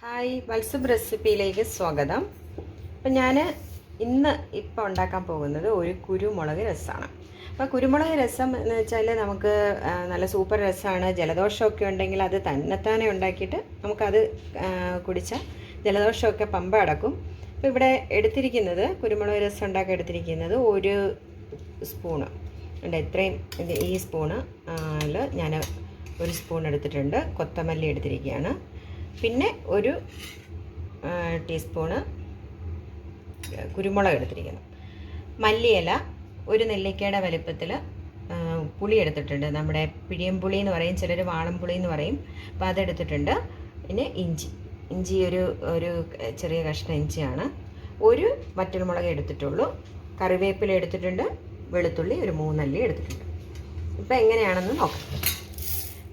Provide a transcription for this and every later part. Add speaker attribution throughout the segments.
Speaker 1: Hi വത്സബ് റെസിപ്പിയിലേക്ക് സ്വാഗതം. അപ്പം ഞാൻ ഇപ്പോൾ ഉണ്ടാക്കാൻ പോകുന്നത് ഒരു കുരുമുളക് രസമാണ്. അപ്പോൾ കുരുമുളക് രസം എന്ന് വെച്ചാൽ നമുക്ക് നല്ല സൂപ്പർ രസമാണ്. ജലദോഷമൊക്കെ ഉണ്ടെങ്കിൽ അത് തന്നെത്താനെ ഉണ്ടാക്കിയിട്ട് നമുക്കത് കുടിച്ചാൽ ജലദോഷമൊക്കെ പമ്പ അടക്കും. അപ്പോൾ ഇവിടെ എടുത്തിരിക്കുന്നത് കുരുമുളക് രസം ഉണ്ടാക്കി എടുത്തിരിക്കുന്നത് ഒരു സ്പൂണ് ഉണ്ട്. ഇത്രയും ഈ സ്പൂണ് ഞാൻ ഒരു സ്പൂൺ എടുത്തിട്ടുണ്ട്. കൊത്തമല്ലി എടുത്തിരിക്കുകയാണ്. പിന്നെ ഒരു ടീസ്പൂണ് കുരുമുളക് എടുത്തിരിക്കുന്നു. മല്ലിയില ഒരു നെല്ലിക്കയുടെ വലിപ്പത്തിൽ പുളി എടുത്തിട്ടുണ്ട്. നമ്മുടെ പിഴിയമ്പുളി എന്ന് പറയും, ചിലർ വാളംപുളി എന്ന് പറയും. അപ്പോൾ അതെടുത്തിട്ടുണ്ട്. പിന്നെ ഇഞ്ചി ഒരു ചെറിയ കഷ്ണം ഇഞ്ചിയാണ്. ഒരു വറ്റൽമുളക് എടുത്തിട്ടുള്ളൂ. കറിവേപ്പില എടുത്തിട്ടുണ്ട്. വെളുത്തുള്ളി ഒരു 3 അല്ലി എടുത്തിട്ടുണ്ട്. ഇപ്പോൾ എങ്ങനെയാണെന്ന് നോക്കാം.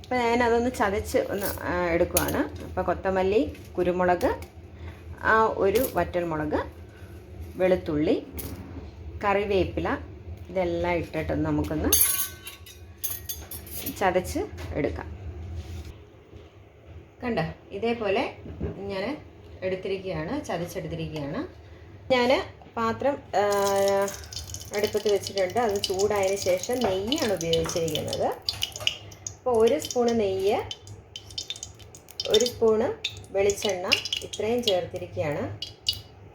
Speaker 1: അപ്പോൾ ഞാനതൊന്ന് ചതച്ച് ഒന്ന് എടുക്കുവാണ്. അപ്പോൾ കൊത്തമല്ലി, കുരുമുളക്, ഒരു വറ്റൽമുളക്, വെളുത്തുള്ളി, കറിവേപ്പില ഇതെല്ലാം ഇട്ടിട്ട് നമുക്കൊന്ന് ചതച്ച് എടുക്കാം. കണ്ടോ, ഇതേപോലെ ഞാൻ എടുത്തിരിക്കുകയാണ്, ചതച്ചെടുത്തിരിക്കുകയാണ്. ഞാൻ പാത്രം അടുപ്പത്ത് വെച്ചിട്ടുണ്ട്. അത് ചൂടായതിന് ശേഷം നെയ്യാണ് ഉപയോഗിച്ചിരിക്കുന്നത്. അപ്പോൾ ഒരു സ്പൂണ് നെയ്യ്, ഒരു സ്പൂണ് വെളിച്ചെണ്ണ ഇത്രയും ചേർത്തിരിക്കുകയാണ്.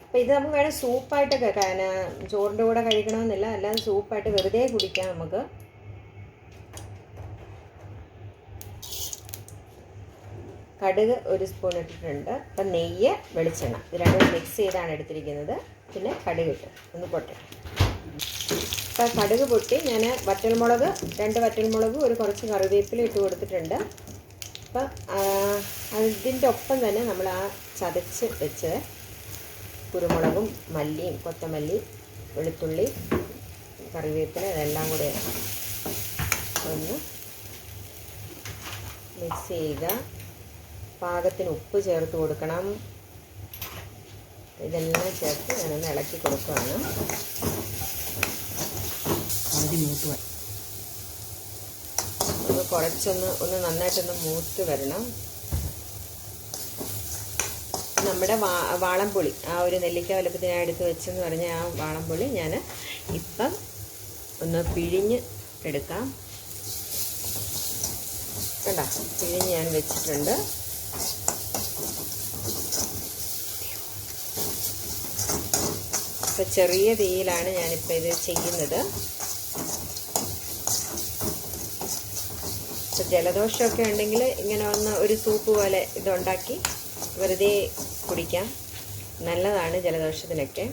Speaker 1: അപ്പോൾ ഇത് നമുക്ക് വേണം സൂപ്പായിട്ടൊക്കെ ചോറിൻ്റെ കൂടെ കഴിക്കണമെന്നില്ല, അല്ലാതെ സൂപ്പായിട്ട് വെറുതെ കുടിക്കാം നമുക്ക്. കടുക് ഒരു സ്പൂൺ ഇട്ടിട്ടുണ്ട്. അപ്പം നെയ്യ്, വെളിച്ചെണ്ണ ഇത് രണ്ടും മിക്സ് ചെയ്താണ് എടുത്തിരിക്കുന്നത്. പിന്നെ കടുക് ഇട്ട് ഒന്ന് പൊട്ടട്ടെ. അപ്പോൾ കടുക് പൊട്ടി ഞാൻ വറ്റൽമുളക് 2 വറ്റൽമുളക് കുറച്ച് കറിവേപ്പില ഇട്ട് കൊടുത്തിട്ടുണ്ട്. അപ്പം അതിൻ്റെ ഒപ്പം തന്നെ നമ്മൾ ചതച്ച് വെച്ച് കുരുമുളകും മല്ലിയും കൊത്തമല്ലി, വെളുത്തുള്ളി, കറിവേപ്പില ഇതെല്ലാം കൂടെ ഒന്ന് മിക്സ് ചെയ്യുക. പാകത്തിന് ഉപ്പ് ചേർത്ത് കൊടുക്കണം. ഇതെല്ലാം ചേർത്ത് ഞാനൊന്ന് ഇളക്കി കൊടുക്കുകയാണ്. ഒന്ന് നന്നായിട്ടൊന്ന് മൂത്ത് വരണം. നമ്മുടെ വാളംപുളി ഒരു നെല്ലിക്ക വലുപ്പത്തിന് ഞാൻ എടുത്ത് വെച്ചെന്ന് പറഞ്ഞ വാളംപുളി ഞാൻ ഇപ്പം ഒന്ന് പിഴിഞ്ഞ് എടുക്കാം. കണ്ടോ, പിഴിഞ്ഞ് ഞാൻ വെച്ചിട്ടുണ്ട്. അപ്പോൾ ചെറിയ തീയിലാണ് ഞാനിപ്പോൾ ഇത് ചെയ്യുന്നത്. അപ്പോൾ ജലദോഷമൊക്കെ ഉണ്ടെങ്കിൽ ഇങ്ങനെ ഒരു സൂപ്പ് പോലെ ഇതുണ്ടാക്കി വെറുതെ കുടിക്കാം. നല്ലതാണ് ജലദോഷത്തിനൊക്കെ.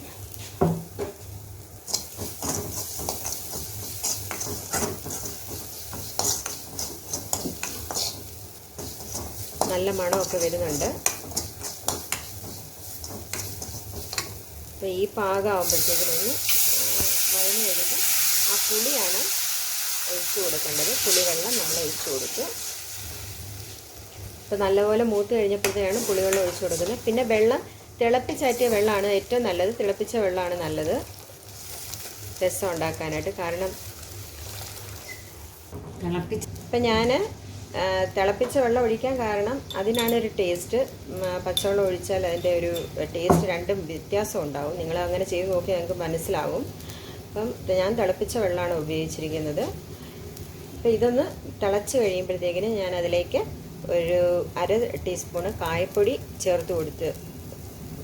Speaker 1: നല്ല മണമൊക്കെ വരുന്നുണ്ട്. അപ്പോൾ ഈ പാകമാകുമ്പോഴത്തേക്കിനൊന്ന് വഴന്ന് വരുമ്പോൾ ആ പുളിയാണ് ഒഴിച്ച് കൊടുക്കേണ്ടത്. പുളിവെള്ളം നമ്മൾ ഒഴിച്ച് കൊടുത്തു. അപ്പോൾ നല്ലപോലെ മൂത്ത് കഴിഞ്ഞപ്പോഴത്തേക്കാണ് പുളിവെള്ളം ഒഴിച്ച് കൊടുക്കുന്നത്. പിന്നെ വെള്ളം തിളപ്പിച്ചാറ്റിയ വെള്ളമാണ് ഏറ്റവും നല്ലത്. തിളപ്പിച്ച വെള്ളമാണ് നല്ലത് രസം ഉണ്ടാക്കാനായിട്ട്. കാരണം ഇപ്പം ഞാൻ തിളപ്പിച്ച വെള്ളം ഒഴിക്കാൻ കാരണം അതിനാണ് ഒരു ടേസ്റ്റ്. പച്ചവെള്ളം ഒഴിച്ചാൽ അതിൻ്റെ ഒരു ടേസ്റ്റ് രണ്ടും വ്യത്യാസം ഉണ്ടാവും. നിങ്ങൾ അങ്ങനെ ചെയ്ത് നോക്കി നിങ്ങൾക്ക് മനസ്സിലാവും. അപ്പം ഞാൻ തിളപ്പിച്ച വെള്ളമാണ് ഉപയോഗിച്ചിരിക്കുന്നത്. അപ്പോൾ ഇതൊന്ന് തിളച്ച് കഴിയുമ്പോഴത്തേക്കിന് ഞാൻ അതിലേക്ക് ഒരു 1/2 ടീസ്പൂണ് കായപ്പൊടി ചേർത്ത്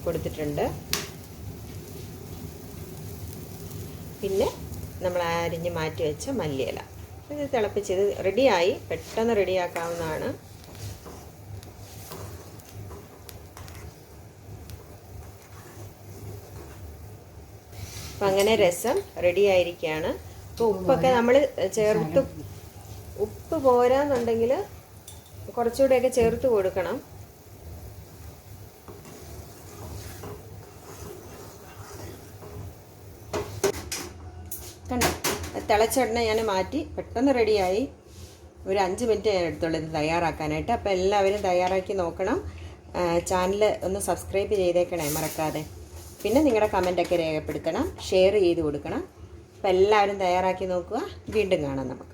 Speaker 1: കൊടുത്തിട്ടുണ്ട്. പിന്നെ നമ്മൾ അരിഞ്ഞ് മാറ്റി വെച്ച മല്ലിയില ഇത് തിളപ്പിച്ചത് റെഡിയായി. പെട്ടെന്ന് റെഡിയാക്കാവുന്നതാണ്. അപ്പം അങ്ങനെ രസം റെഡിയായിരിക്കുകയാണ്. അപ്പോൾ ഉപ്പൊക്കെ നമ്മൾ ചേർത്ത്, ഉപ്പ് പോരാന്നുണ്ടെങ്കിൽ കുറച്ചുകൂടെയൊക്കെ ചേർത്ത് കൊടുക്കണം. കണ്ടോ, തിളച്ചെണ്ണ ഞാൻ മാറ്റി പെട്ടെന്ന് റെഡിയായി. ഒരു 5 മിനിറ്റ് ഞാൻ എടുത്തുള്ളൂ ഇത് തയ്യാറാക്കാനായിട്ട്. അപ്പോൾ എല്ലാവരും തയ്യാറാക്കി നോക്കണം. ചാനൽ ഒന്ന് സബ്സ്ക്രൈബ് ചെയ്തേക്കണേ മറക്കാതെ. പിന്നെ നിങ്ങളുടെ കമൻറ്റൊക്കെ രേഖപ്പെടുത്തണം, ഷെയർ ചെയ്ത് കൊടുക്കണം. അപ്പോൾ എല്ലാവരും തയ്യാറാക്കി നോക്കുക. വീണ്ടും കാണാം നമുക്ക്.